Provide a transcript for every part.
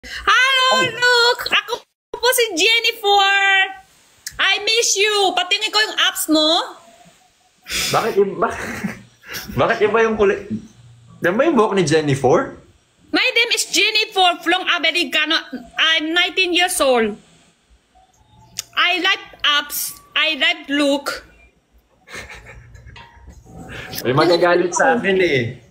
Hello, look! Ako po si Jennifer! I miss you! Patingin ko yung apps mo. Bakit iba? Bakit iba yung kulay? Yan ba yung buhok ni Jennifer? My name is Jennifer from Americano. I'm 19 years old. I like apps. I like look. May magagalit sa akin eh.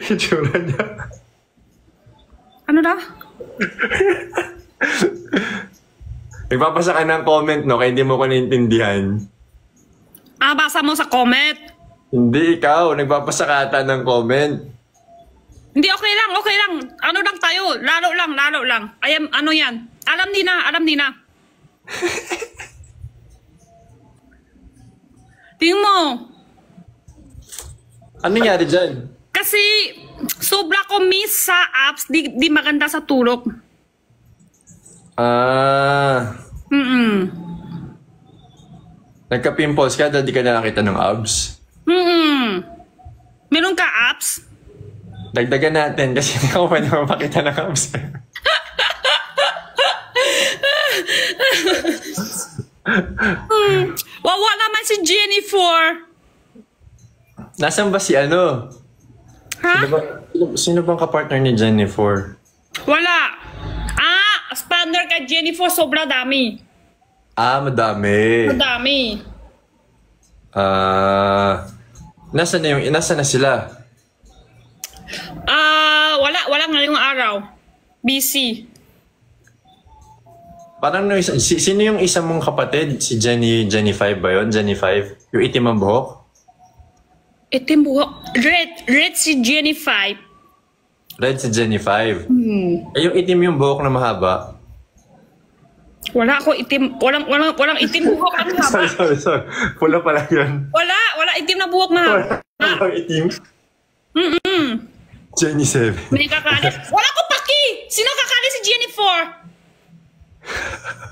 Itsura niya. Ano daw? Nagpapasa ka ng comment, no? Kaya hindi mo ko naintindihan. Ah, basa mo sa comment. Hindi ikaw. Nagpapasa ka ata ng comment. Hindi, okay lang, okay lang. Ano lang tayo? Lalo lang. Ano yan? Alam ni na. Tingnan mo. Ano nangyari dyan? Kasi, sobra ko miss sa apps, di maganda sa tulog. Nagka-pimples ka dahil di ka nakakita ng abs? Meron ka apps? Dagdagan natin kasi hindi ako pwede mapakita ng abs. Wawa naman si Jennifer. Nasaan ba si ano? Ha? Sino bang kapartner ni Jennifer? Wala. Partner ka Jennifer, sobra dami. Madami. Madami. Nasaan na sila? Wala ngayong araw. Busy. Parang sino yung isa mong kapatid? Si Jenny 5 ba yun? Jenny 5? Yung itim ang buhok? Itim buhok. Red si Jenny 5. Red si Jenny 5. Yung itim yung buhok na mahaba? Wala ako itim. Walang itim buhok ang haba. sorry. Pula pala yun. Wala itim na buhok mahaba. Walang itim? Jenny 7. May kakali. Wala ko paki! Sino kakali si Jennifer?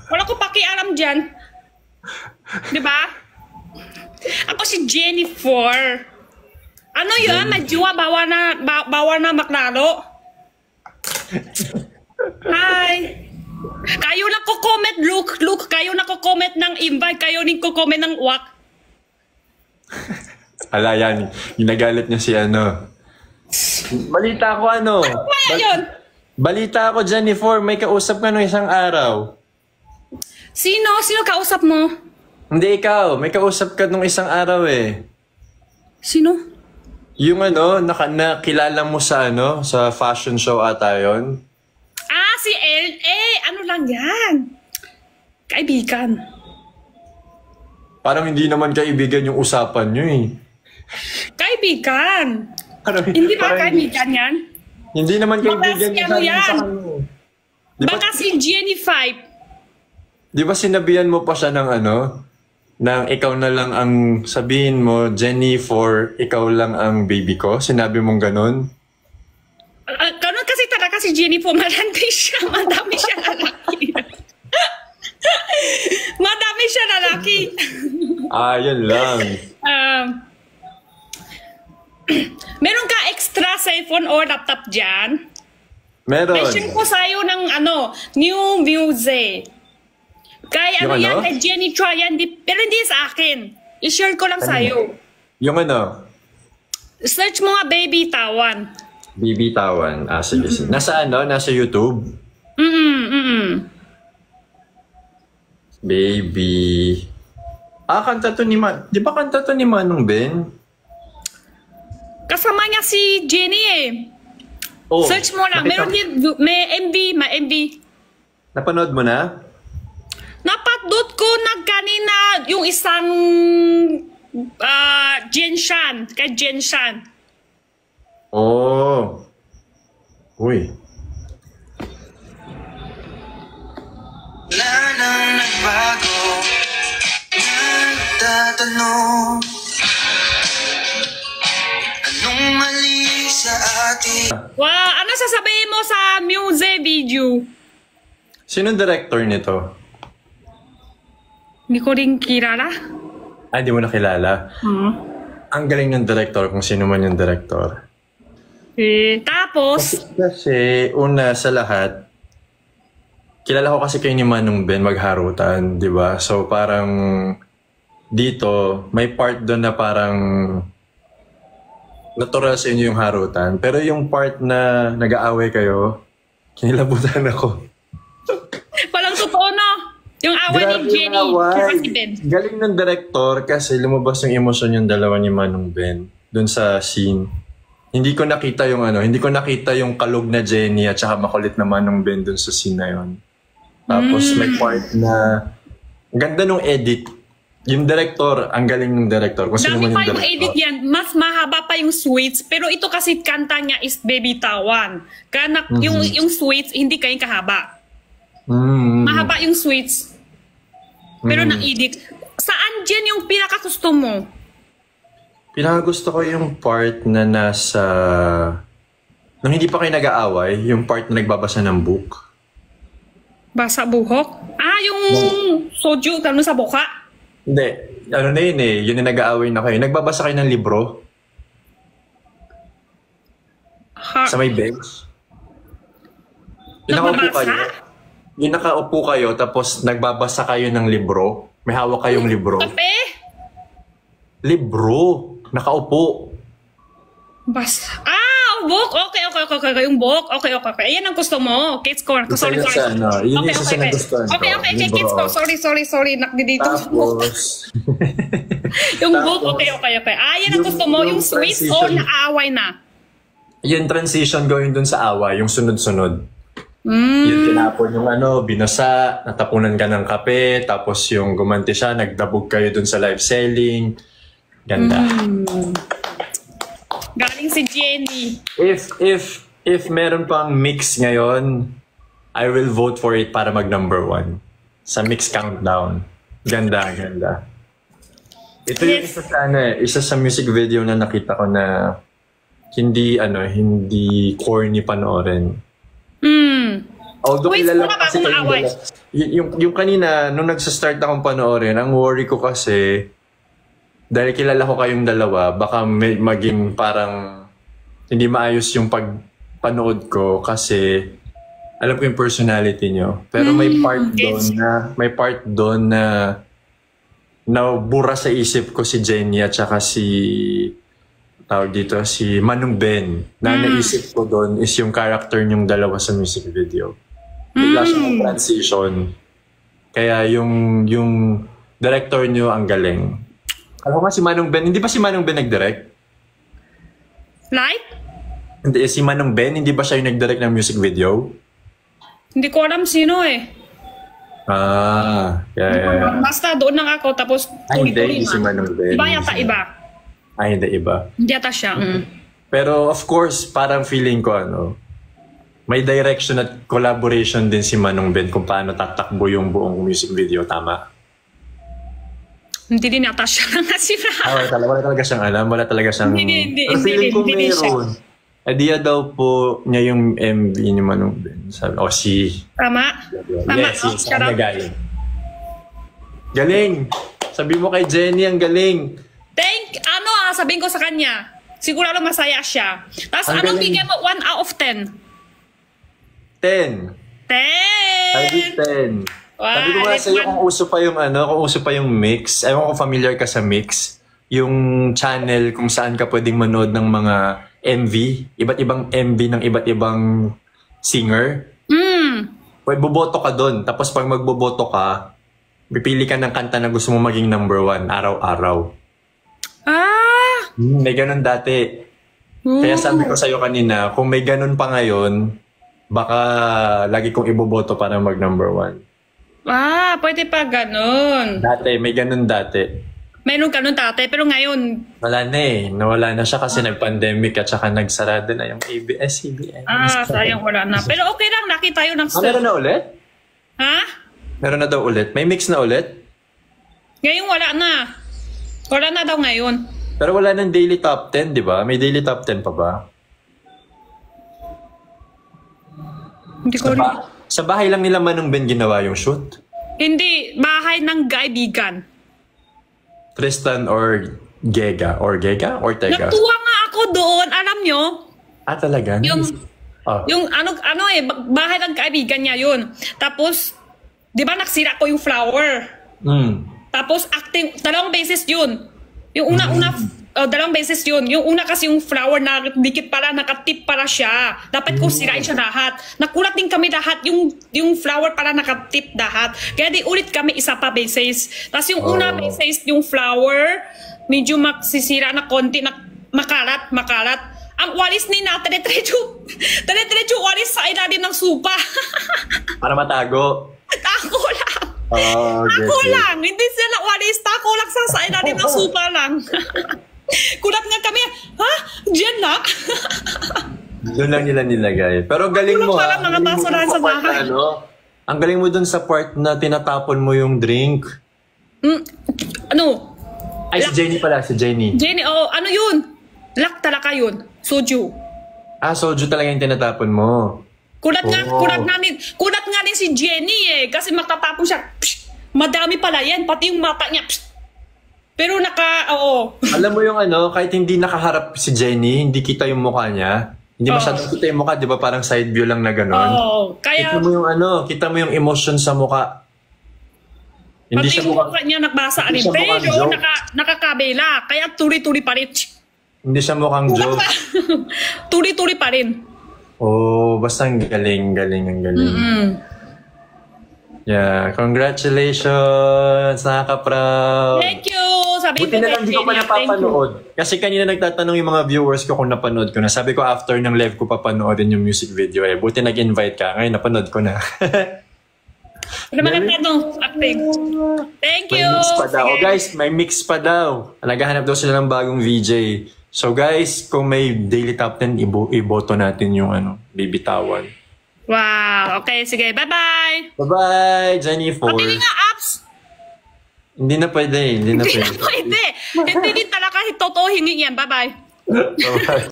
Wala ko paki alam dyan. Diba? Ako si Jennifer. Ano yun? Madjuwa, bawa na maklaro. Hi! Kayo na ko-comment, look. Kayo na ko-comment ng invite. Kayo din ko-comment ng wak. Ala yan. Ginagalit niya si ano. Balita ko ano. Kaya yun? Balita ko, Jennifer. May kausap ka no isang araw. Sino kausap mo? Hindi ikaw. May kausap ka nung isang araw eh. Sino? Yung ano, nakilala mo sa ano, sa fashion show ata yun? Si LA. Ano lang yan? Kaibigan. Parang hindi naman kaibigan yung usapan nyo eh. Kaibigan. Hindi ba kaibigan yan? Hindi naman kaibigan si ano yan? Diba, baka si Jenny 5. Di ba sinabihan mo pa siya ng ano? Nang ikaw na lang ang sabihin mo, Jennifer, ikaw lang ang baby ko? Sinabi mong ganun? Ganun kasi talaga si Jennifer. Madami siya lalaki. Madami siya lalaki. Yun lang. Meron ka extra cellphone or laptop dyan? Meron. Mention ko sa'yo ng new music. Kaya Yung yan, ano? kay Jenny Chua yan, pero hindi sa akin. I-share ko lang sa'yo. Yung ano? Search mo nga Baby Tawan. Baby Tawan. Sige. Nasa ano? Nasa YouTube? Baby. Kanta to ni Di ba kanta to ni Manong Ben? Kasama niya si Jenny eh. Oh, Search mo lang. Meron din, may MV. Napanood mo na? Napatdot ko kanina yung isang Jenshan. Kay Jenshan. Oh. Uy. Wala nang nagbago. Nagtatanong anong mali sa atin? Wow, ano sasabihin mo sa music video? Sinong director nito? Hindi ko rin kilala. Hindi mo nakilala? Ang galing ng director kung sino man yung director. Tapos, Kasi una sa lahat, kilala ko kasi kayo ni Manong Ben magharutan, di ba? So parang dito, may part doon na parang natural sa inyo yung harutan. Pero yung part na nag-aaway kayo, kinilabutan ako. walang totoo no. Yung away ni Grabe Jenny, yung away. tsaka si Ben. Galing ng director kasi lumabas yung emosyon yung dalawa ni Manong Ben doon sa scene. Hindi ko nakita yung kalog na Jenny at saka makulit na Manong Ben doon sa scene na yun. Tapos may part na ang ganda nung edit. Yung director, ang galing ng director. Kung sino Dami man pa yung yung director. edit yan. Mas mahaba pa yung sweets. Pero ito kasi kanta niya is Baby Tawan. Yung sweets, hindi kayong kahaba. Mahaba yung sweets. Pero na-edit. Saan dyan yung pinakagusto mo? Pinakagusto ko yung part na nasa... Nung hindi pa kayo nag-aaway, yung part na nagbabasa ng book. Basa buhok? Yung soju, gano'n sa buka? Hindi. Ano na yun eh. Yun yung nag-aaway na kayo. Nagbabasa kayo ng libro sa may bench. Yung nakaupo Nagbabasa? kayo. Yung nakaupo kayo tapos nagbabasa kayo ng libro. May hawak kayong libro. Kape? Libro. Nakaupo. Book? Okay. Yung book? Okay. Ayan ang gusto mo. Kids ko. Sorry. Yun yung isa sa nagustuhan ko. Okay, kids ko. Sorry. Nakdidito. Tapos, Yung book, okay. Yan ang gusto mo. Yung sweets o naaaway na? yung transition going dun sa awa, yung sunod-sunod. Yung tinapon yung binasa, natapunan ka ng kape, tapos yung gumanti siya, nagdabog kayo dun sa live selling. Ganda. Galing si Jenny. If meron pang mix ngayon, I will vote for it para mag number 1. Sa mix countdown. Ganda. Ito yung isa sa music video na nakita ko na hindi corny panoorin. Although Wait, kilala wala ko ba kasi akong kayong away? yung kanina, nung nagsa-start akong panoorin, ang worry ko kasi, dahil kilala ko kayong dalawa, baka maging parang hindi maayos yung pagpanood ko kasi alam ko yung personality nyo. Pero may part doon na nabura sa isip ko si Jenny at saka si Manong Ben. Na naisip ko doon is yung character nyong dalawa sa music video. Bigla siyang transition. Kaya yung director nyo ang galing. Alam ko nga si Manong Ben, hindi ba si Manong Ben nag-direct? Like? Hindi, si Manong Ben, hindi ba siya yung nag-direct ng music video? Hindi ko alam sino eh. Yeah. Basta doon lang ako, tapos Hindi si Manong Ben. Iba yata iba. Hindi iba. Hindi yata siya. Pero of course, parang feeling ko may direction at collaboration din si Manong Ben kung paano tatakbo yung buong music video, tama? Hindi din yata siya lang kasi Wala talaga siyang alam. Wala talaga siyang... Hindi feeling ko din siya. mayroon. Idea daw po niya yung MV ni Manong Ben. Sabi, si... Tama? Yes, saan na galing? Galing! Sabi mo kay Jenny, ang galing! Sabihin ko sa kanya, sigurado masaya siya. Tapos Ang anong galing. bigyan mo? 1 out of 10? 10! 10! 10! Sabi ko nga sa'yo kung uso pa yung mix. Ewan ko familiar ka sa mix. Yung channel kung saan ka pwedeng manood ng mga MV. Iba't ibang MV ng iba't ibang singer. Pwede boboto ka doon. Tapos pag magboboto ka, pipili ka ng kanta na gusto mo maging number 1 araw-araw. May ganun dati. Kaya sabi ko sa'yo kanina, kung may ganun pa ngayon, baka lagi kong iboboto para mag number 1. Pwede pa ganun. May ganun dati. Meron ganun dati, pero ngayon... Wala na eh. Nawala na siya kasi nag-pandemic at saka nagsarado na yung ABS-CBN. Sayang wala na. Pero okay lang, nakita yun ng Meron na ulit? Ha? Meron na daw ulit? May mix na ulit? Ngayon wala na. Wala na daw ngayon. Pero wala ng daily top 10, di ba? May daily top 10 pa ba? Hindi ko Sa bahay lang nila Manong Ben ginawa yung shoot? Hindi, bahay ng kaibigan. Tristan or Gega? Ortega? Natuwa nga ako doon, alam nyo? Talaga? Yung bahay ng kaibigan niya yun. Tapos, di ba nagsira ko yung flower? Tapos, acting, 2 beses yun. Yung una, 2 beses yun. Yung una kasi yung flower na dikit pala, nakatip pala siya. Dapat ko sirain siya lahat. Nakulat din kami lahat. Yung flower pala nakatip lahat. Kaya di ulit kami isa pa beses. Tapos yung una beses, yung flower, medyo magsisira na konti, na makalat. Ang walis ni na, tele-diretso walis sa ilalim ng supa. Para matago. Tako lang. Tako lang. Hindi sila walis. Tako lang sa ilalim ng supa lang. Kulat nga kami. Ha? Diyan lang? Doon lang nila nilagay. Pero galing mo ha. Mga basurahan sa bahay. Ang galing mo dun sa part na tinatapon mo yung drink. Ano? Ay, si Jenny pala. Si Jenny, ano yun? Lak talaga yun. Soju. Soju talaga yung tinatapon mo. Kulat nga din si Jenny eh. Kasi matatapon siya. Psh, madami pala yan. Pati yung mata niya. Psh. Pero Alam mo yung kahit hindi nakaharap si Jenny, hindi kita yung mukha niya. Hindi masyadong kita yung mukha, di ba? Parang side view lang na gano'n. Kaya... Kita mo yung emotion sa mukha. Hindi pati yung mukha niya nagbasa rin. Pero nakakabela. Kaya turi-turi pa rin. Hindi siya mukhang joke. Turi-turi pa rin. Basta ang galing. Yeah, congratulations! Nakaka-proud! Thank you! Sabi Buti na lang hindi ko pa napapanood. Kasi kanina nagtatanong yung mga viewers ko kung napanood ko na. Sabi ko after ng live ko papanoodin yung music video eh. Buti nag-invite ka. Ngayon napanood ko na. Ano mga tanong? Acting. Thank you! May mix pa daw. Guys, may mix pa daw. Naghahanap daw sila ng bagong VJ. So guys, kung may daily top 10, iboto natin yung bibitawan. Wow! Okay, sige. Bye-bye! Bye-bye, Jennifer! Pabili nga apps! Hindi na pwede. Hindi din talaga totoo hingi yan. Bye-bye! Bye-bye!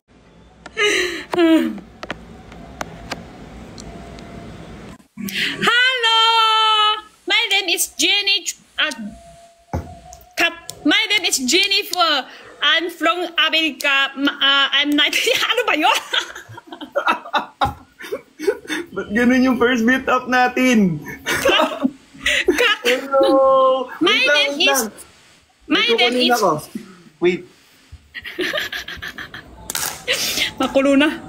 Hello! My name is Jenny. My name is Jennifer. I'm from America. I'm 19. Ano ba yun? Ba't ganun yung first meet up natin? Hello! My name is... Wait. Makulo na.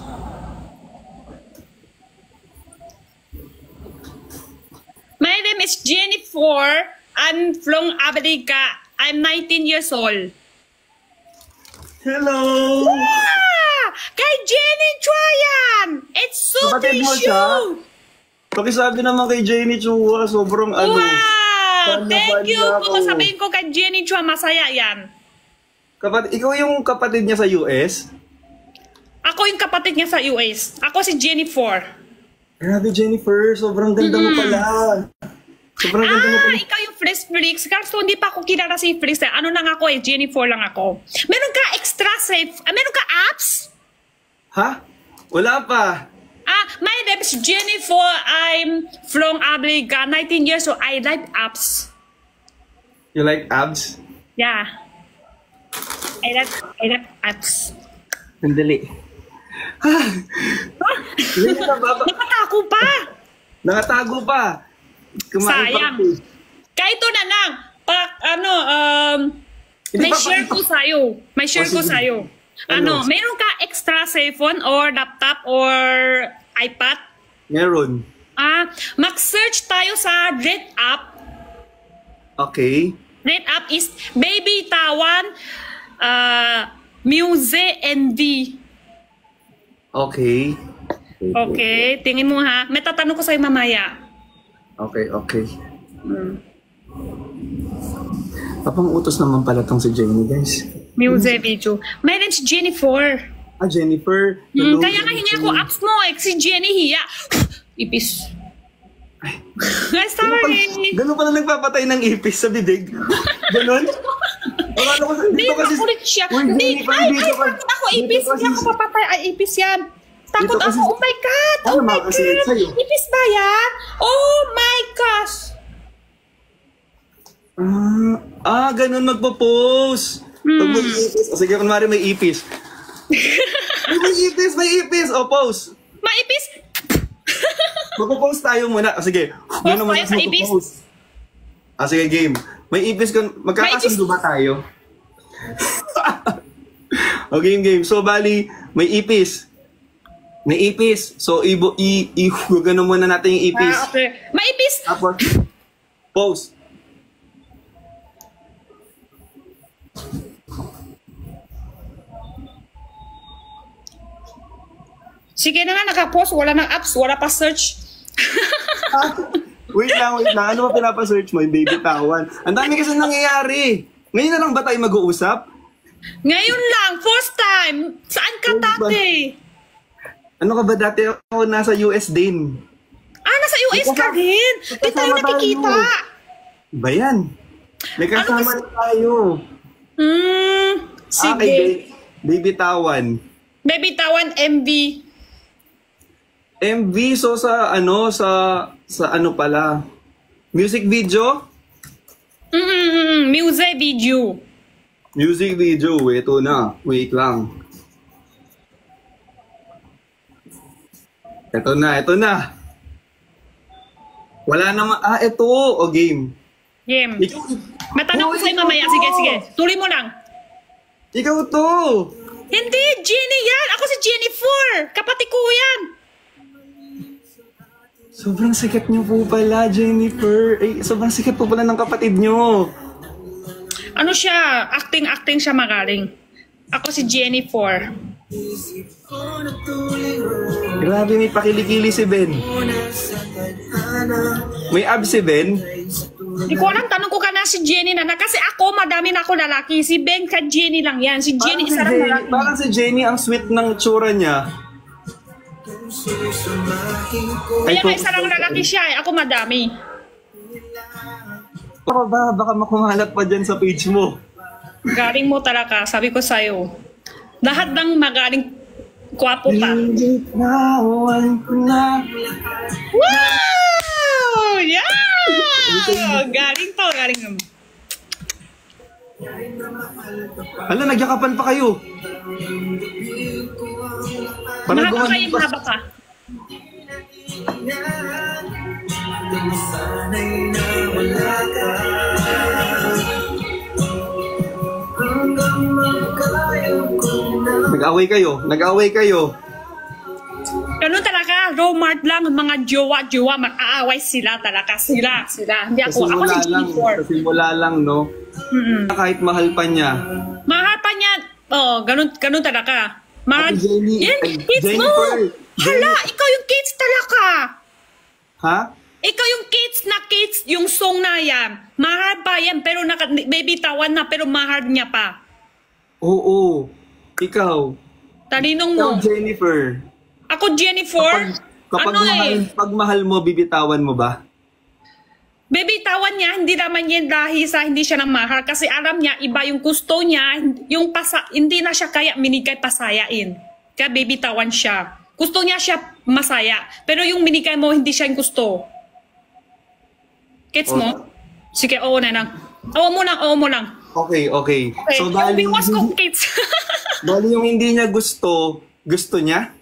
My name is Jennifer. I'm from America. I'm 19 years old. Hello! Kay Jenny Chua yan! It's so tissue! Pakisabi naman kay Jenny Chua, sobrang Wow! Thank you po. Sabihin ko kay Jenny Chua, masaya yan. Ikaw yung kapatid niya sa US? Ako yung kapatid niya sa US. Ako si Jennifer. Grabe Jennifer, sobrang ganda mo pala. Sobrang ganda mo pala. Ikaw yung Fresh Flix. Kaso hindi pa ako kilala si Flix. Ano lang ako eh, Jennifer lang ako. Meron ka extra safe? Meron ka apps? Ha? Wala pa. My name is Jennifer. I'm from America, 19 years old. I like apps. You like abs? Yeah. I like apps. Sandali. Nakatago pa. Nakatago pa. Sayang. Kahit ito na lang. May share ko sa'yo. May share ko sa'yo. Meron ka extra cellphone or laptop or iPad? Meron. Mag-search tayo sa Red App. Okay. Red App is Baby Tawan Muse ND. Okay. Okay, tingin mo ha. May tatanong ko sa'yo mamaya. Okay. Papang utos naman pala tong si Jenny, guys. Muse video. My name is Jennifer. Jennifer. Hello, kaya nga hingi ako apps mo eh. Si Jenny hiya. Ipis. Ay, sorry. Ganun pala nagpapatay ng ipis sa bibig. Ganun? Hindi, makulit siya. Hindi, ako ipis. Hindi ako papatay. Ay, ipis yan. Takot ako. Oh my God. Oh my God. Ipis ba yan? Oh my gosh. Ganun magpo-post. Pag may ipis, o sige, kunwari may ipis. May ipis! O, pose! Maipis? Magpo-pose tayo muna. O, sige. Gano'n naman tayo sa ipis? magpo-pose. Sige, game. May ipis ka, magkakasundo ba tayo? O, game. So, bali, may ipis. May ipis. So, gano'n muna natin yung ipis. Okay. Maipis? Tapos, pose. Sige na nga, nakapost. Wala nang apps. Wala pa search. Wait lang. Ano ba pinapasearch mo? Yung baby tawan. Ang dami kasi nangyayari. Ngayon na lang ba tayo mag-uusap? Ngayon lang. First time. Saan ka dati? Ano ka ba dati? Ako nasa US din. Nasa US ka din. Di tayo nakikita. Ba yan? May kasama na tayo. Sige. Baby tawan. Baby tawan MV. MV, so sa ano pala? Music video? Music video. Music video, ito na. Wait lang. Ito na. Wala naman. Ito. O, game. Game. Matanong ko sa'yo mamaya. Sige. Tuloy mo lang. Ikaw to. Hindi, Jenny yan. Ako si Jennifer. Kapatid ko yan. Sobrang sikat niyo po pala, Jennifer. Sobrang sikat po pala ng kapatid niyo. Ano siya? Acting siya magaling. Ako si Jennifer. Grabe, may pakilikili si Ben. May abs si Ben. Hindi ko alam, tanong ko ka na si Jenny na kasi ako, madami na ako lalaki. Si Ben ka Jenny lang yan. Si Jenny isa lang lalaki. Parang si Jenny, ang sweet ng tsura niya. Kaya nga isa lang lalaki siya eh. Ako madami. Baka makumalat pa dyan sa page mo. Galing mo talaga, sabi ko sa'yo. Lahat ng magaling kwapo pa. Wow! Yeah! Galing to. Hala, nagyakapan pa kayo. Mahaba kayo, mahaba pa. Nag-away kayo. Ganun talaga, romart lang, mga jowa, mag-aaway sila talaga. Sila. Hindi ako. Ako si Jennifer. Sa simula lang, no? Kahit mahal pa niya. Mahal pa niya. Ganun talaga. Mahal. Yan, kids mo. Hala, ikaw yung kids talaga. Ha? Ikaw yung kids, yung song na yan. Mahal pa yan, pero baby tawan na, pero mahal niya pa. Oo. Ikaw. Talinong mo. Ikaw, Jennifer. Ako, Jennifer? Pag mahal mo, bibitawan mo ba? Bibitawan niya, hindi naman yan dahil sa hindi siya nang mahal. Kasi alam niya, iba yung gusto niya, hindi na siya kaya minigay pasayain. Kaya bibitawan siya. Gusto niya siya masaya. Pero yung minigay mo, hindi siya yung gusto. Gets mo? Sige, oo na lang. Oo mo lang. Okay. So, yung biwas ko, kids. bali yung hindi niya gusto niya?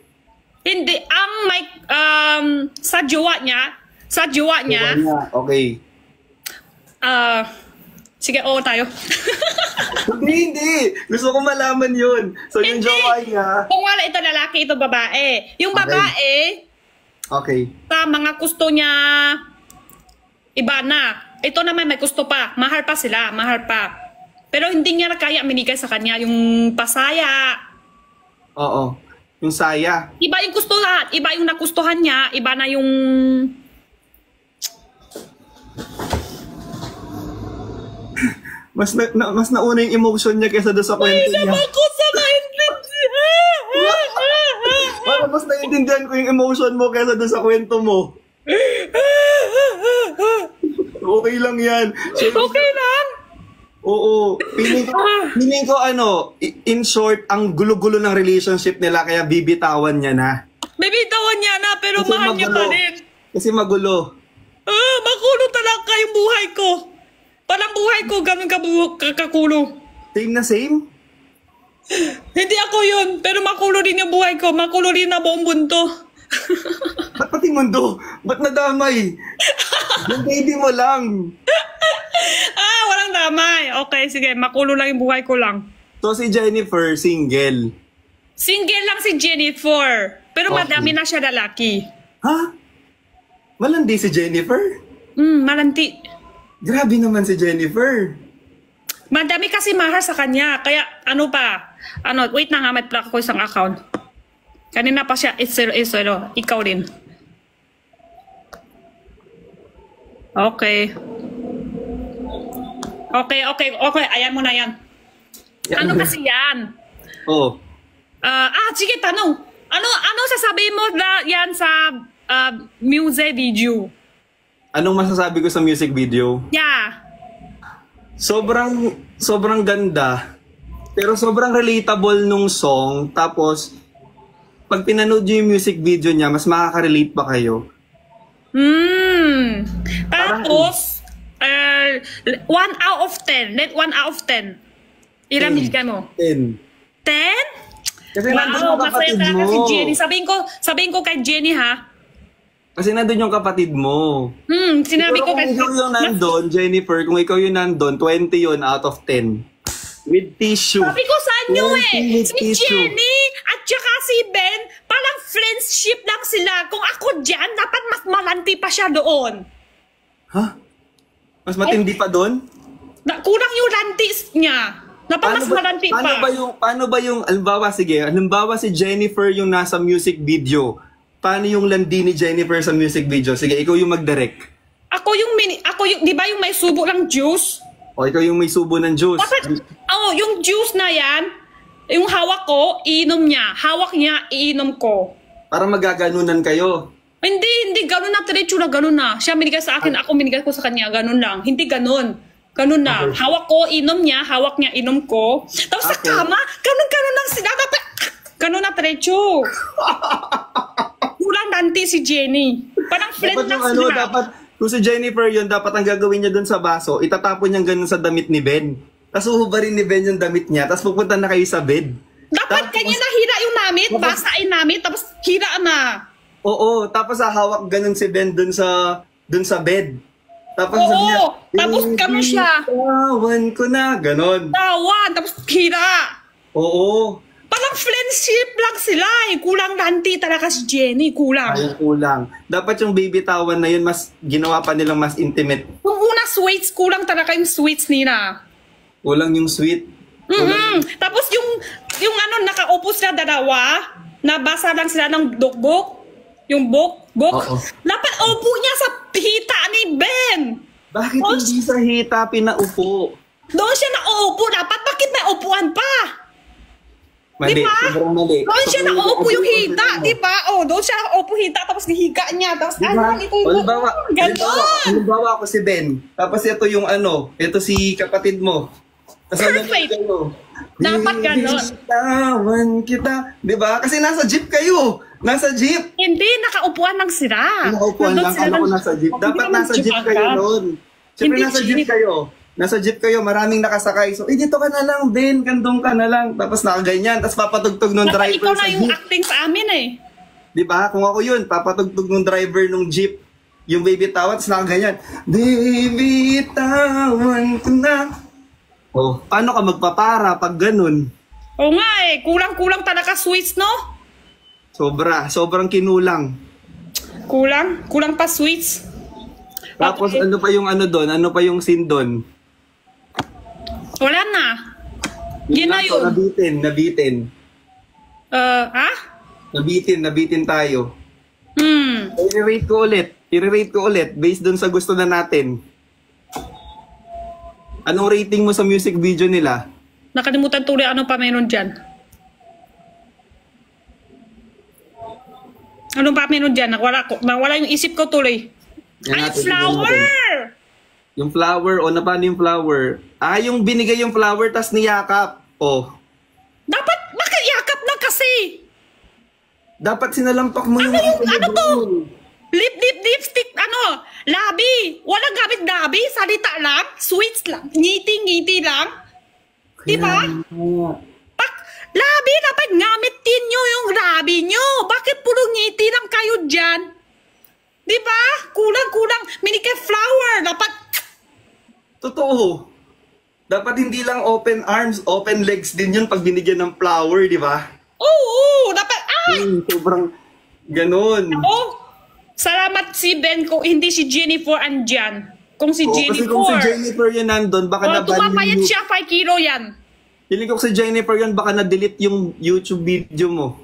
Hindi, sa jowa niya, okay. sige, oo tayo. Hindi. Gusto ko malaman yun. So, yung jowa niya. Kung wala ito lalaki, ito babae. Yung babae, okay. sa mga gusto niya, iba na. Ito naman may gusto pa. Mahal pa sila, mahal pa. Pero hindi niya na kaya minigay sa kanya yung pasaya. Oo. Yung saya. Iba yung gusto lahat. Iba yung nagustuhan niya. Iba na yung... Mas nauna yung emotion niya kaysa doon sa kwento niya. Ay, ko sa maintindihan! Parang mas naiintindihan ko yung emotion mo kaysa doon sa kwento mo. Okay lang yan. So, okay lang? Oo. Feeling ko in short, ang gulo-gulo ng relationship nila kaya bibitawan niya na. Bibitawan niya na pero kasi mahal niya pa rin. Kasi magulo. Magulo talaga yung buhay ko. Parang buhay ko, ganun kakulo. Same na same? Hindi ako yun, pero makulo din yung buhay ko. Makulo din na buong mundo. Ba't pati mundo? Ba't nadamay? Yung baby mo lang. Walang damay. Okay, sige, makulo lang yung buhay ko lang. So si Jennifer, single. Single lang si Jennifer. Pero Okay. madami na siya lalaki. Ha? Malandi si Jennifer? Malanti. Grabe naman si Jennifer. Madami kasi mahal sa kanya. Kaya ano pa? Wait na nga, may plug ko isang account. Kanina pa siya, it's zero. Ikaw rin. Okay. Okay. Ayan mo na yan. Ano kasi yan? Oh. Sige, tanong. Ano sasabihin mo na yan sa music video? Anong masasabi ko sa music video? Yeah. Sobrang ganda. Pero sobrang relatable nung song. Tapos, pag pinanood nyo yung music video niya, mas makaka-relate pa kayo. Tapos, 1 out of 10. Let 1 out of 10. Ilang bigay mo? 10. 10? Kasi nandun Wow, yung masaya kapatid talaga mo. si Jenny. Sabihin ko kay Jenny, ha? Kasi nandun yung kapatid mo. Sinabi Pero kung kay ikaw yung nandun, Jennifer, kung ikaw yung nandun, 20 yun out of 10. With tissue. Sabi ko sa inyo With si tissue. Jenny at saka si Ben, parang friendship lang sila. Kung ako dyan, dapat mas malanti pa siya doon. Ha? Mas matindi pa doon? Kulang yung lantis niya. Dapat mas malanti pa. Paano ba yung, halimbawa si Jennifer yung nasa music video. Paano yung landi ni Jennifer sa music video? Sige, ikaw yung mag-direct. Ako yung, di ba yung may subo ng juice? O, ikaw yung may subo ng juice. Dapat, yung juice na yan, yung hawak ko, iinom niya. Hawak niya, iinom ko. Para magaganunan kayo. Hindi, ganun na, diretso na, ganun na. Siya minigay sa akin, ako minigay ko sa kanya, ganun lang. Hindi ganun. Ganun na. Okay. Hawak ko, inom niya, hawak niya, inom ko. Tapos sa Okay. kama, ganun lang sila. Dapat, ganun na, diretso. Kulang nanti si Jenny. Parang friend Dapat lang yung sila. dapat, kung si Jennifer yun, dapat ang gagawin niya dun sa baso, itatapon niya ganun sa damit ni Ben. Tapos uhubarin ni Ben yung damit niya, tapos pupunta na kayo sa bed. Dapat Tapos- kanya nahira yung namin, basain namin, tapos hira na. Oo, tapos hahawak ganun si Ben dun sa bed. Tapos Oo, sabi niya, tapos ganun siya. Tawan ko na, ganun. Tawan, tapos hira. Oo, Parang friendship lang sila eh. Kulang nanti talaga si Jenny, kulang. ayun kulang. Dapat yung baby tawan na yun, mas ginawa pa nilang mas intimate. Yung una sweets, kulang talaga yung sweets nila. Kulang yung sweet. Tapos yung nakaupo sila dalawa, nabasa lang sila ng book. Yung book. Oo. Dapat upo niya sa hita ni Ben. Bakit Oh, hindi sa hita pinaupo? Doon siya nauupo. Dapat bakit may upuan pa? Mali, Diba? sobrang mali. Doon siya Sobrang nauupo yung mali. hita, di ba? Doon siya nauupo hita, tapos hihiga niya. Tapos Diba? ito yung Halimbawa ako si Ben. Tapos ito yung ito si kapatid mo. Tapos Perfect. kayo. Dapat ganon. Bibitawan kita. Diba? Kasi nasa jeep kayo. Nasa jeep. Hindi, nakaupuan lang sila. Nakaupuan Nandun lang. sila Kala ko ng- nasa jeep. Hindi Dapat naman nasa jeep agad. kayo noon. Siyempre Hindi nasa jeep. jeep kayo. Nasa jeep kayo, maraming nakasakay. So, dito ka na lang, Ben. Kandong ka na lang. Tapos nakaganyan. Tapos papatugtog nung Dapat ikaw driver na sa yung jeep. acting sa amin eh. Di ba? Kung ako yun, papatugtog nung driver nung jeep. Yung baby tawan, tapos nakaganyan. Baby tawan ko na. Oh, paano ka magpapara pag ganun? Oo nga eh, kulang-kulang talaga sweets, no? Sobrang kinulang. Kulang pa sweets. Tapos Okay. ano pa yung doon? Ano pa yung scene doon? Wala na. Yun na yun. Nabitin. Nabitin tayo. I-rate ko ulit based doon sa gusto na natin. Anong rating mo sa music video nila? Nakalimutan tuloy ano pa meron dyan. Ano pa meron dyan? Nawala yung isip ko tuloy. Yan Ay, natin, flower! tignan natin. Yung flower, o paano yung flower? Yung binigay yung flower, tas niyakap. Dapat, bakit yakap na kasi? Dapat sinalampak mo yung... Ano to? Lipstick, labi. Walang gamit labi, salita lang, sweets lang, ngiti lang. Di ba? Labi, dapat ngamitin nyo yung labi nyo. Bakit puro ngiti lang kayo dyan? Di ba? Kulang-kulang. Minika flower. Dapat... Totoo. Dapat hindi lang open arms, open legs din yun pag binigyan ng flower, di ba? Oo, dapat... Sobrang ganun. Oh, salamat si Ben ko, hindi si Jennifer andyan. Kung si Jennifer... Kasi kung si Jennifer yun nandun, baka tumapayat siya 5 kilo yan. Feeling ko si Jennifer yun, baka na-delete yung YouTube video mo.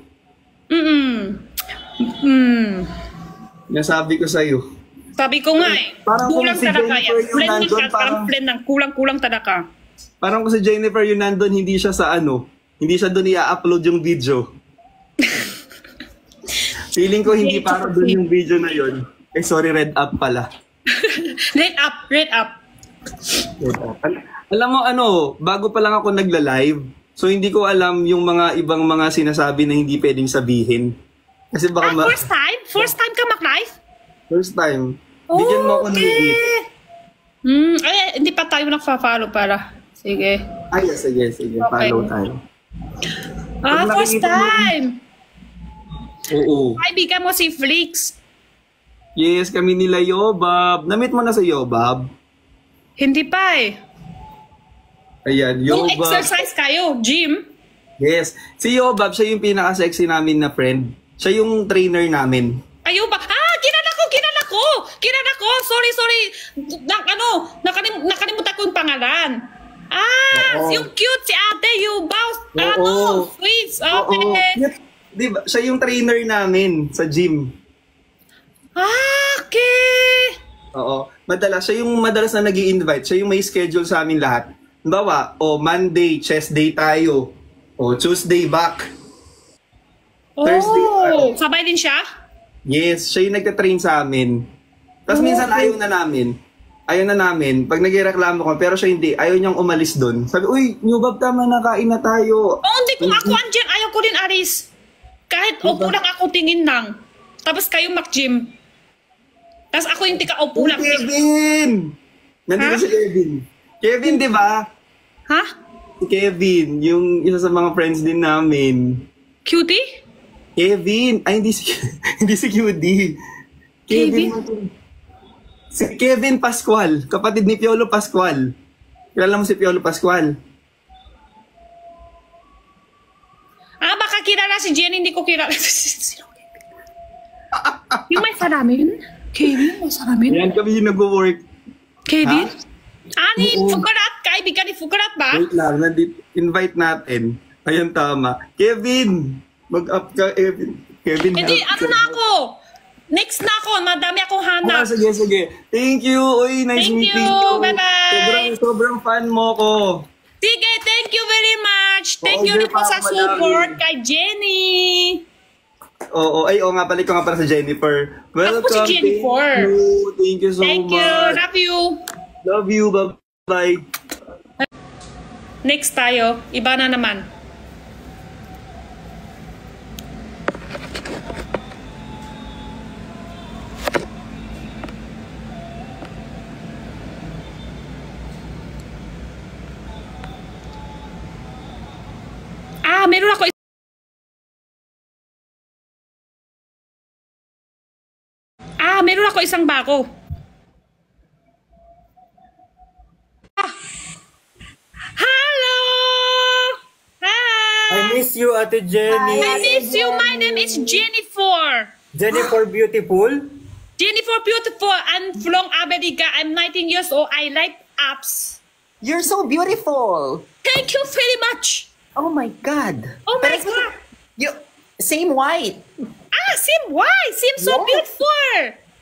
Nasabi ko sa'yo. Sabi ko nga eh, Parang kulang kung si talaga yan. Jennifer yung Plan nandun, ka, parang plan lang, kulang-kulang talaga. Parang kung si Jennifer yun nandun, hindi siya sa hindi siya doon i-upload yung video. Feeling ko hindi para doon yung video na yun. Eh sorry, red up pala. Red up. Red up. Alam mo bago pa lang ako nagla-live, so hindi ko alam yung mga ibang mga sinasabi na hindi pwedeng sabihin. Kasi baka first time? First time ka mag-live? First time. Bigyan mo ako ng gift. Ay, hindi pa tayo nagpa-follow para. Sige. Ay, sige. Okay. Follow tayo. First time. Oo. Kaibigan mo si Flix. Yes, kami nila Yobab. Na-meet mo na sa Yobab? Hindi pa eh. Ayan, Kung Yobab. exercise kayo, gym. Yes. Si Yobab, siya yung pinaka-sexy namin na friend. Siya yung trainer namin. Ayo ba? Kilala ko. Sorry. Nakalimutan ko yung pangalan. Yung cute si ate, Yobab. Sweet. Okay. Diba? Siya yung trainer namin sa gym. Okay. Oo. Siya yung madalas na nag-i-invite. Siya yung may schedule sa amin lahat. Bawa, Monday, chest day tayo. Tuesday back. Thursday. Sabay din siya? Yes, siya yung nagka-train sa amin. Tapos minsan ayaw na namin. Pag nagreklamo ko, pero siya hindi. Ayaw niyang umalis doon. Sabi, uy, Yobab, tama na, kain na tayo. Hindi kung ako andyan, ayaw ko din alis. Kahit upo lang ako, tingin lang. Tapos kayo mag-gym. Tapos ako yung tika-upo lang. Kevin! Nandito si Kevin. Kevin, di ba? Ha? Si Kevin, yung isa sa mga friends din namin. Cutie? Kevin! Ay, hindi si QD. Kevin? Si Kevin Pascual, kapatid ni Piolo Pascual. Kilala mo si Piolo Pascual? Baka kilala si Jenny, hindi ko kilala. Yung may salamin? Kevin, may salamin? Yan kami yung nag-work. Kevin? Fukarat, kaibigan ni Fukarat ba? Wait lang, invite natin. Ayan, tama. Kevin! Mag-up ka, Kevin. Hindi, na ako? Next na ako, madami akong hanap. Sige. Thank you. Uy, nice meeting you. Thank you. Bye-bye. Sobrang fan mo ko. Sige, thank you very much. Thank you rin po sa support kay Jenny. Oo, nga pala, ikaw nga pala sa Jennifer. Welcome. Ako si Jennifer. Thank you so much. Thank you. Love you. Love you. Bye-bye. Next tayo. Iba na naman. Meron ako isang bago. Hello! Hi! I miss you, Ate Jenny. I miss you. My name is Jennifer. Jennifer Beautiful? Jennifer Beautiful. I'm from America. I'm 19 years old. I like apps. You're so beautiful. Thank you very much. Oh my God. Oh my God. You, same white. Same white. Same so Yes. beautiful.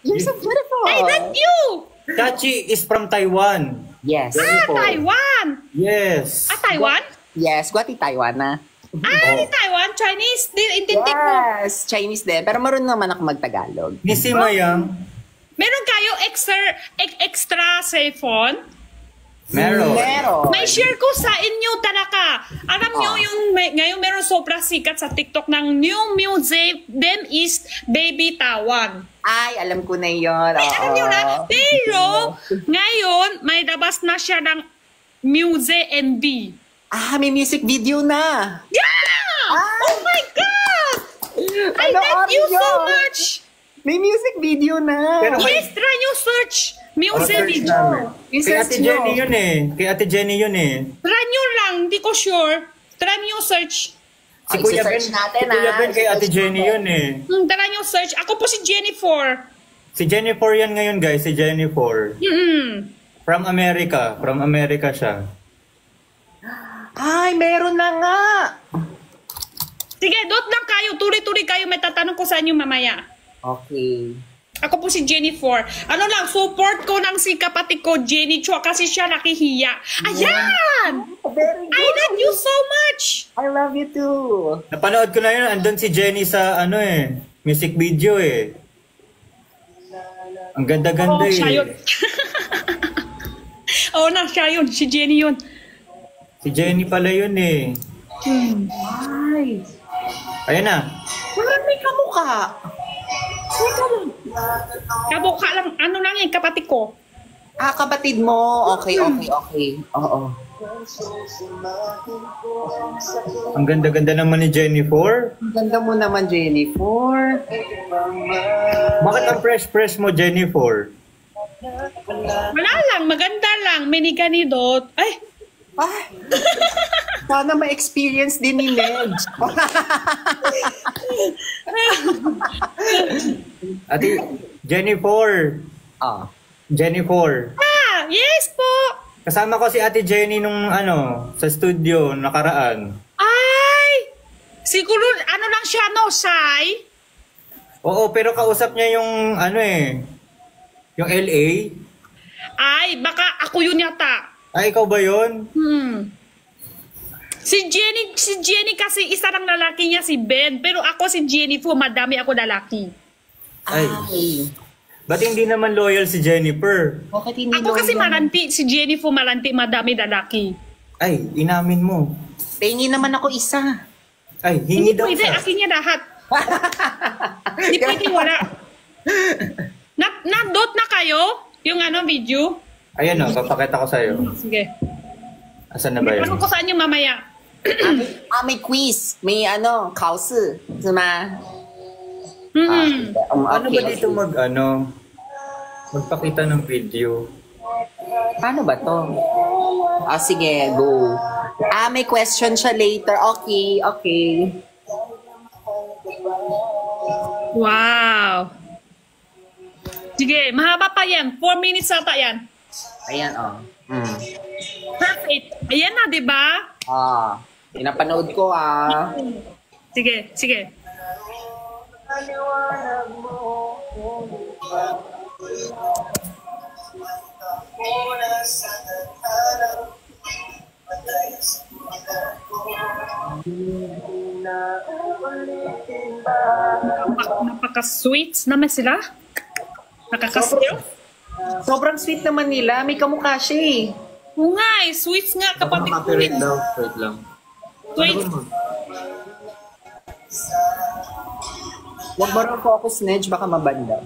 You're so beautiful. I like you. Tachi is from Taiwan. Yes. Taiwan. Yes. Taiwan? Yes, guwati Taiwan na. Di Taiwan. Chinese. Intindi ko. Yes, Chinese din. Pero marunong naman ako magtagalog. Missy Mayang? Meron kayo extra cellphone? Meron. May share ko sa inyo talaga. Alam nyo yung ngayon meron sobrang sikat sa TikTok ng new music, them is Baby Tawan. Ay, alam ko na yun. Alam nyo na. Pero ngayon may labas na siya ng Muse NB. May music video na. Yeah! Oh my God! I Ano, love you Oreo? so much! May music video na. Pero Yes, try nyo search music search video. namin. Kay Search Ate nyo. Jenny yun eh. Kay Ate Jenny yun eh. Try nyo lang, hindi ko sure. Try nyo search. Si Ay, Kuya Ben, search natin, si Kuya Ben kay Ate Jenny yun eh. Try nyo search. Ako po si Jennifer. Si Jennifer yan ngayon guys, si Jennifer. From America. From America siya. Ay, meron na nga. Sige, dot lang kayo. Tuloy-tuloy kayo. May tatanong ko sa inyo mamaya. Okay. Ako po si Jennifer. Ano lang, support ko lang si kapatid ko, Jenny Chua, kasi siya nakihiya. Ayan! Very I love you so much! I love you too. Napanood ko na yun, andun si Jenny sa ano eh, music video eh. Ang ganda-ganda Oh, siya eh. yun. Oo na, siya yun. Si Jenny yun. Si Jenny pala yun eh. Ay. Ayan na. Parang may kamukha. Kabukha lang, ano lang yan, kapatid ko. Kapatid mo. Okay. Oo. Ang ganda-ganda naman ni Jennifer. Ang ganda mo naman, Jennifer. Bakit ang fresh-fresh mo, Jennifer? Wala lang, maganda lang. Miniganidot. Ay, Sana ma-experience din ni Ned. Ate, Jennifer. Jennifer. yes po. Kasama ko si Ate Jenny nung ano, sa studio nakaraan. Ay, siguro, ano lang siya, no, Sai? Oo, pero kausap niya yung ano eh, yung LA. Ay, baka ako yun yata. Ay, ikaw ba yun? Si Jenny kasi isa lang lalaki niya, si Ben. Pero ako si Jennifer, madami ako lalaki. Ay. Ba't hindi naman loyal si Jennifer? Bakit hindi Ako kasi loyal? malanti, si Jennifer malanti, madami lalaki. Ay, inamin mo. Pengi naman ako isa. Ay, Hindi hingi daw pwede, siya. akin niya lahat. Hindi pwede, wala. Na-dot na kayo? Yung ano, video? Ayan o, papakita ko sa'yo. Sige. Asan na ba yun? Ano ko sa inyo mamaya? May quiz. May考试. Diba? Ano ba dito magpakita ng video? Paano ba to? Sige, go. May question siya later. Okay. Wow. Sige, mahaba pa yan. 4 minutes ata yan. Ayan, Perfect. Ayan na, di ba? Pinapanood ko, Sige. Napaka-sweet naman sila. Nakakasayaw. Sobrang sweet naman nila. May kamukha siya eh. Oo nga eh, sweets nga kapatid ko eh. daw. Wait lang. Sweet. Huwag mo rin focus, Nedge. Baka mabanda.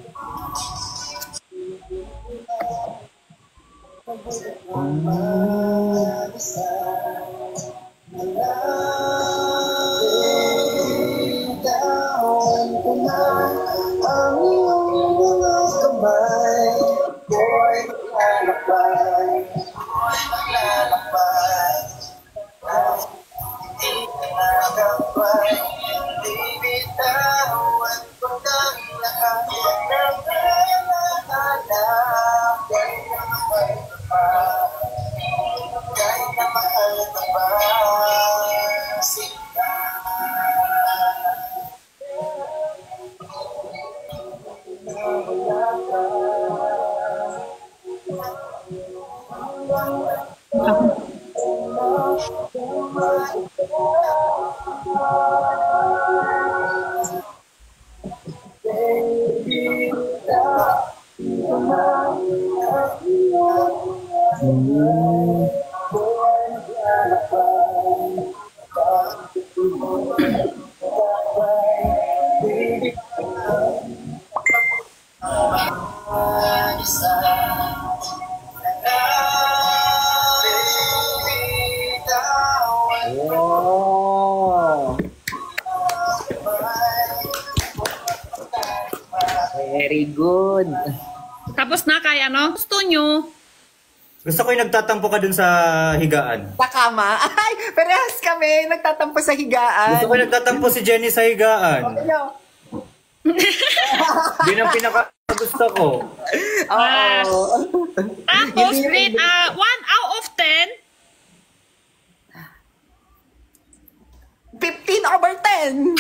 Very good. Tapos na kaya ano? Gusto nyo? Gusto ko yung nagtatampo ka dun sa higaan. Sa kama. Ay, parehas kami. Nagtatampo sa higaan. Gusto ko yung nagtatampo si Jenny sa higaan. Ano? Yun ang pinaka-gusto ko. Oo. Tapos, rate 1 out of 10. 15 over 10.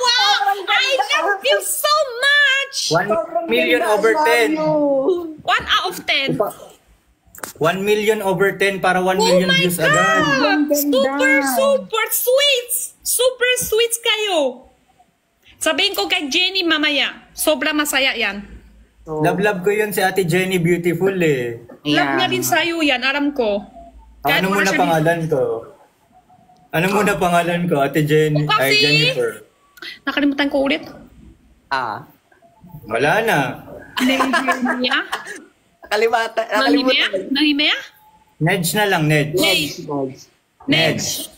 Wow! I love you so much! 1 million over 10. 1 out of 10. 1 million over 10 para 1 million views agad. Super sweets! Super sweets kayo! Sabihin ko kay Jenny mamaya, sobrang masaya yan. Love ko yun si Ate Jenny Beautiful eh. Love niya din sa'yo yan, alam ko. Kahit Ano wala muna siya pangalan ko? Ano muna pangalan ko, Ate Jenny? Kasi- Ay, Jennifer. Nakalimutan ko ulit. Wala na. Nahimea? Nakalimutan. Nahimea? Nedge na lang, Nedge. Nedge.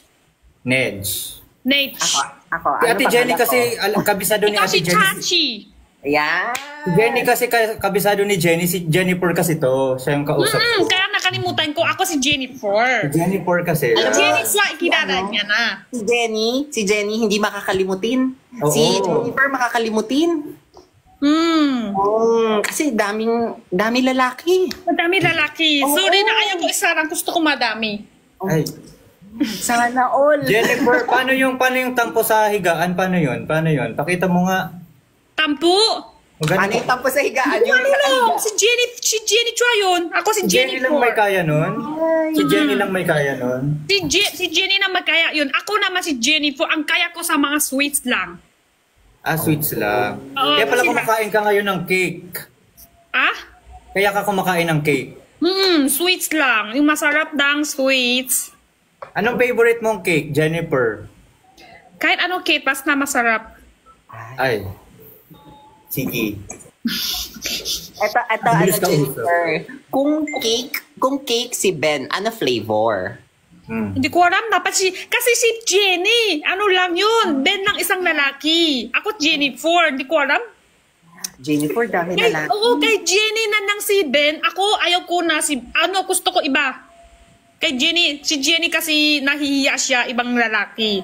Nedge. Nedge. Ako. Si Ate Jenny kasi, kabisado ni Ikaw Ate si Jenny. Chachi. Ayan. Si Jenny kasi kabisado ni Jenny, si Jennifer kasi to. Siya yung kausap ko. Kaya nakalimutan ko, ako si Jennifer. Si Jennifer kasi. Jenny sa kilala niya na. Si Jenny, hindi makakalimutin. Oo. Si Jennifer makakalimutin. Kasi dami lalaki. Madami lalaki. Sorry na ayaw ko isa lang. Gusto ko madami. Ay. Sana all. Jennifer, paano yung tampo sa higaan? Paano yun? Pakita mo nga. Tampo? Ano yung tampo sa higaan? Yung Ano? Si Jenny try yun. Ako si Jenny Jenny lang may kaya nun? Si Jenny lang may kaya nun? Si Jenny na magkaya yun. Ako naman si Jennifer. Ang kaya ko sa mga sweets lang. Sweets lang. Oo, Kaya pala kasi- kumakain ka ngayon ng cake. Ah? Kaya ka kumakain ng cake. Sweets lang. Yung masarap dang sweets. Anong favorite mong cake, Jennifer? Kahit ano cake, basta masarap. Ay. Sige. Ito, Bilis ka Jennifer. Kung cake si Ben, ano flavor? Hindi ko alam. Kasi si Jenny, ano lang yun. Ben lang isang lalaki. Ako Jennifer. Hindi ko alam. Jennifer, dami na lang. Oo, kay Jenny na lang si Ben. Ako, ayaw ko na gusto ko iba. Kay Jenny, si Jenny kasi nahihiya siya, ibang lalaki.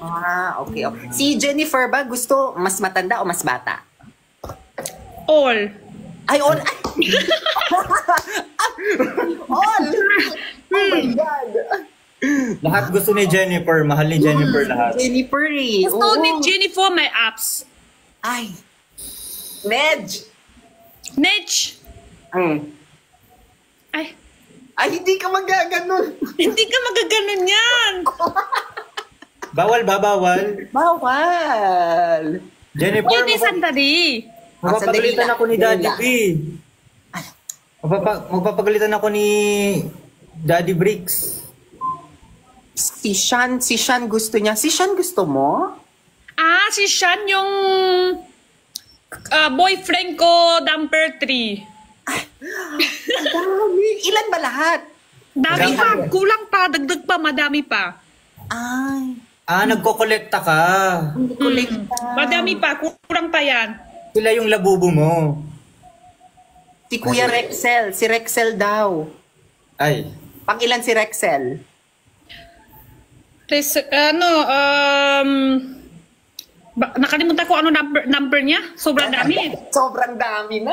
Okay. Si Jennifer ba gusto mas matanda o mas bata? All. Ay, all. All. Oh my God. Lahat gusto ni Jennifer. Mahal ni Jennifer lahat. Jennifer eh. Gusto ni Jennifer may apps. Ay. Nedge. Nedge. Ay, hindi ka magaganon. hindi ka magaganon yan. Bawal ba? Bawal? Bawal. Jennifer, Pwede sandali. mapapagalitan ako ni Daddy B. Magpapagalitan ako ni Daddy Bricks. Si Sean gusto niya. Si Sean gusto mo? Si Sean yung boyfriend ko, Dumper 3. Dami. Ilan ba lahat? Dami pa. Kulang pa. Dagdag pa. Madami pa. Ay. Nagkokolekta ka. Madami pa. Kulang pa yan. Sila yung labubo mo. Si Kuya Rexel. Si Rexel daw. Ay. Pang-ilan si Rexel? Nakalimutan ko ano number niya. Sobrang dami. Sobrang dami na.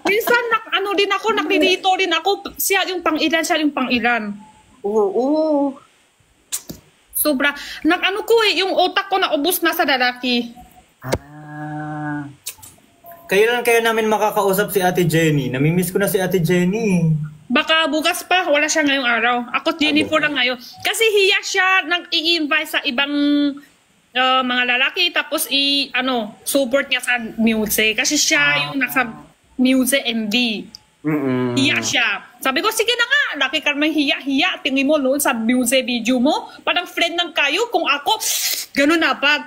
Minsan, naglilito din ako. Siya yung pang-ilan. Oo. Sobra. Yung utak ko naubos na sa lalaki. Kailan namin makakausap si Ate Jenny? Namimiss ko na si Ate Jenny. Baka bukas pa, wala siya ngayong araw. Ako Jennifer lang ngayon. Kasi hiya siya nang i-invite sa ibang mga lalaki tapos support niya sa music. Kasi siya yung nasa music MV. Hiya siya. Sabi ko, sige na nga, laki ka naman hiya. Tingin mo noon sa music video mo, parang friend ng kayo. Kung ako, ganun dapat.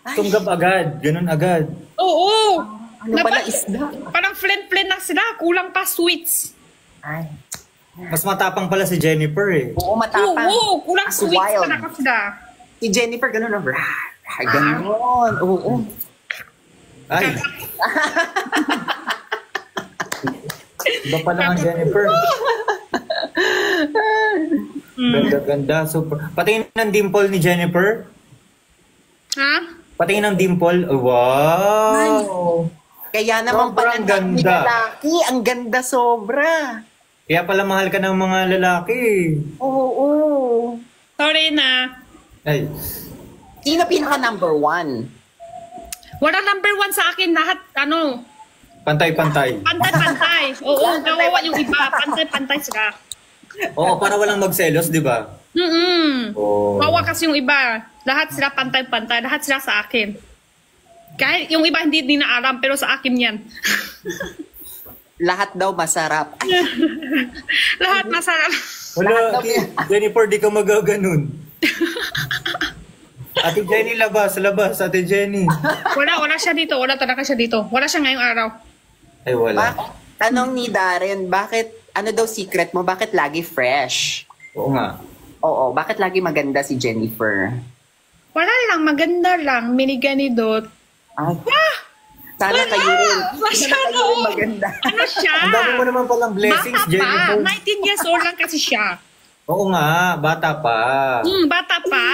Tunggab agad. Ganun agad. Oo. Ano pala isda? Parang friend lang sila. Kulang pa sweets. Ay. Mas matapang pala si Jennifer eh. Oo, matapang. Oo, kulang As sweets wild. pa na sila. Si Jennifer, ganun na. Ganun. Oo. Ay. Iba pala ang Jennifer. Ganda-ganda. Super. Patingin ng dimple ni Jennifer. Ha? Patingin ng dimple. Oh, wow. Kaya naman pala Sobrang ni ganda. lalaki. Ang ganda sobra. Kaya pala mahal ka ng mga lalaki. Oo. Sorry na. Ay. Sino pinaka number 1? Wala number 1 sa akin. Lahat, ano, Pantay-pantay. pantay-pantay. Oo, kawawa yung iba. Pantay-pantay sila. Oo, para walang magselos, di ba? Oh. Kawawa kasi yung iba. Lahat sila pantay-pantay. Lahat sila sa akin. Kahit yung iba hindi dinaaram, pero sa akin yan. Lahat daw masarap. Lahat masarap. Wala, Jennifer, di ka magaganon. Ate Jenny, labas. Ate Jenny. Wala siya dito. Wala talaga siya dito. Wala siya ngayong araw. Ay, wala. Tanong ni Darren, ano daw secret mo? Bakit lagi fresh? Oo nga. Oo, bakit lagi maganda si Jennifer? Wala lang. Maganda lang. Miniganidot. Ay, sana Wala! kayo rin. Masyado! Maganda. Ano siya? Ang dami mo naman palang blessings, Bata Jennifer. pa. 19 years old lang kasi siya. Oo nga, bata pa. Bata pa.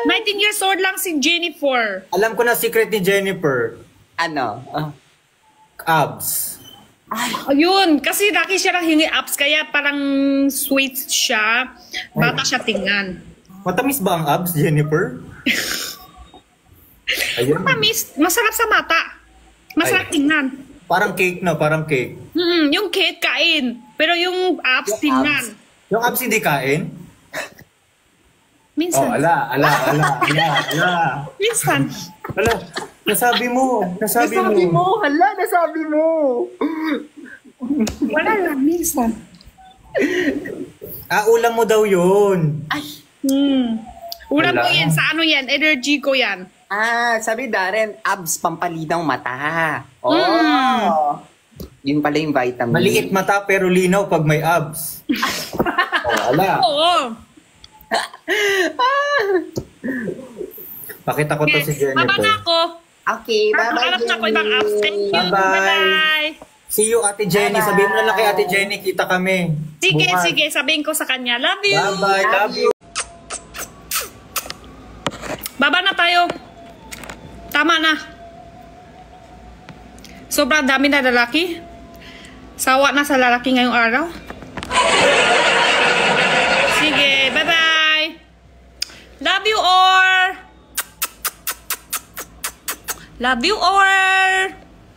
19 years old lang si Jennifer. Alam ko na secret ni Jennifer. Ano? Abs. Ayun, kasi laki siya lang hingi apps, kaya parang sweet siya. Bata siya tingnan. Matamis ba ang abs, Jennifer? Ayun. Matamis, masarap sa mata. Masarap Ay. tingnan. Parang cake na, parang cake. Yung cake kain, pero yung apps Yung tingnan. Yung abs hindi kain? Minsan. Oh, ala. Minsan. Ala, nasabi mo. Nasabi mo. Wala lang, minsan. Ulam mo daw yun. Ay, Ulam Wala. ko yan, sa ano yan, energy ko yan. sabi Darren, abs pampalinaw mata. Oh. Yun pala yung vitamin. Maliit mata pero linaw pag may abs. Ala. Oo. Pakita ko to si Baba na Jennifer. ako. Okay, bye-bye, Hanap na ako ibang apps. Thank you. Bye-bye. Bye-bye. See you, Ate Jenny. Bye-bye. Sabihin mo na lang kay Ate Jenny, kita kami. Sige, Bukas. sige. Sabihin ko sa kanya. Love you. Bye-bye. Love you. Baba na tayo. Tama na. Sobrang dami na lalaki. Sawa na sa lalaki ngayong araw. Sige, bye-bye. Love you all. Love you all.